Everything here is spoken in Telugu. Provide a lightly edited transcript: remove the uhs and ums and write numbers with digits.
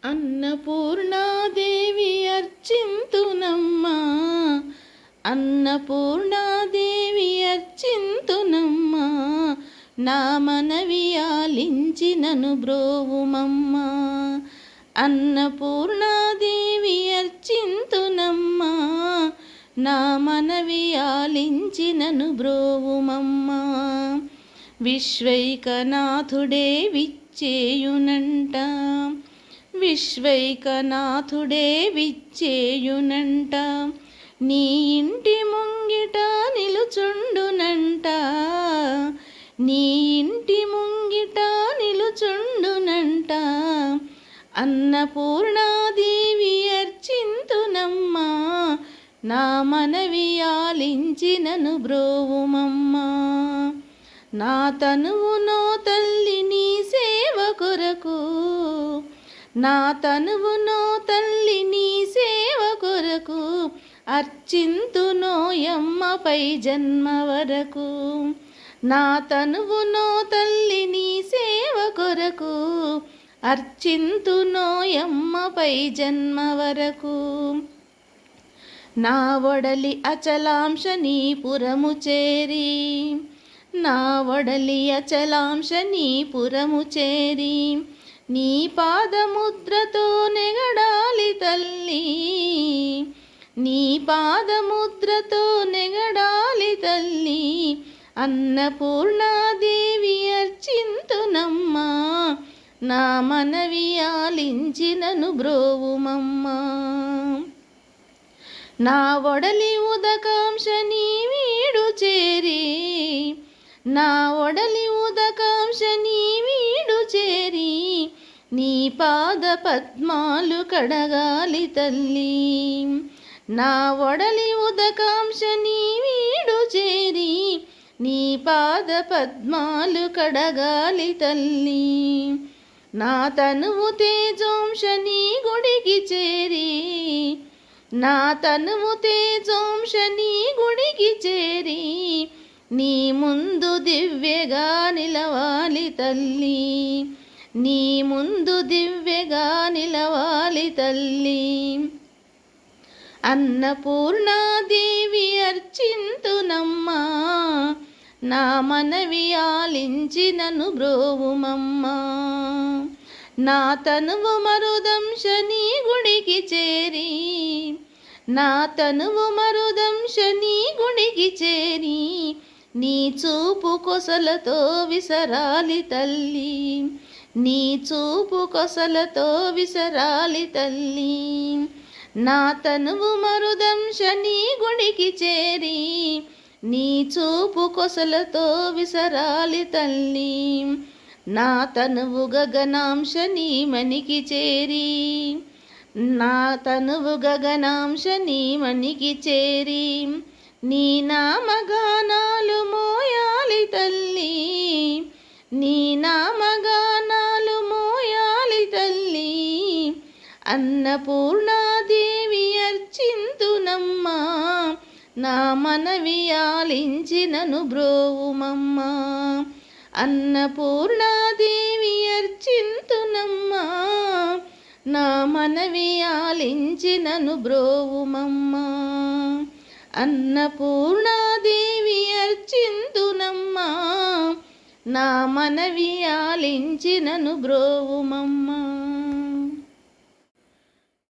అన్నపూర్ణాదేవి అర్చింతునమ్మా, అన్నపూర్ణాదేవి అర్చింతునమ్మా, నా మనవి ఆలించినను బ్రోవుమమ్మా. అన్నపూర్ణాదేవి అర్చింతునమ్మా, నా మనవి ఆలించినను బ్రోవుమమ్మా. విశ్వైకనాథుడే విచ్చేయునంట, విశ్వైకనాథుడే విచ్చేయునంట, నీ ఇంటి ముంగిట నిలుచుండునంట, నీ ఇంటి ముంగిట నిలుచుండునంట. అన్నపూర్ణాదేవి అర్చింతునమ్మా, నా మనవి ఆలించినను బ్రోవుమమ్మా. నా తనువునో తల్లి నీ సేవ కొరకు, నా తనువునో తల్లి నీ సేవ కొరకు, అర్చింతునోయమ్మపై జన్మ వరకు. నా తనువునో తల్లి నీ సేవ కొరకు, అర్చింతునోయమ్మపై జన్మ వరకు. నా ఒడలి అచలాంశ నీ పురము చేరి, నా ఒడలి అచలాంశ నీ పురము చేరి, నీ పాదముద్రతో నెగడాలి తల్లి, నీ పాదముద్రతో నెగడాలి తల్లి. అన్నపూర్ణాదేవి అర్చింతునమ్మా, నా మనవి ఆలించినను బ్రోవుమమ్మా. నా ఒడలి ఉదకాంశ నీ వీడు చేరి, నా ఒడలి ఉదకాంశ నీ వీడు చేరి, నీ పాద పద్మాలు కడగాలి తల్లి. నా ఒడలి ఉదకాంశ నీ వీడు చేరి, నీ పాద పద్మాలు కడగాలి తల్లి. నా తనువు తేజోంశ నీ గుడికి చేరి, నా తనువు తేజోంశ నీ గుడికి చేరి, నీ ముందు దివ్యగా నిలవాలి తల్లి, నీ ముందు దివ్యగా నిలవాలి తల్లి. అన్నపూర్ణాదేవి అర్చింతునమ్మా, నా మనవి ఆలించినను బ్రోవుమమ్మా. నా తనువు మరుదంశ నీ గుడికి చేరి, నా తనువు మరుదంశ నీ గుడికి చేరి, నీ చూపు కొసలతో విసరాలి తల్లి, నీ చూపు కొసలతో విసరాలి తల్లి. నా తనువు మరుదంశ నీ గుడికి చేరి, నీ చూపు కొసలతో విసరాలి తల్లి. నా తనువు గగనాంశ నీ మనికి చేరి, నా తనువు గగనాంశ నీ మనికి చేరి, నీ నామగానాలు మోయాలి తల్లి, నీ నామగానాలు మోయాలి తల్లి. అన్నపూర్ణాదేవి అర్చింతునమ్మా, నా మనవి ఆలించినను బ్రోవుమమ్మా. అన్నపూర్ణాదేవి అర్చింతునమ్మా, నా మనవి ఆలించినను బ్రోవుమమ్మా. అన్నపూర్ణాదేవి అర్చింతునమ్మా, నా మనవి ఆలించినను బ్రోవుమమ్మా.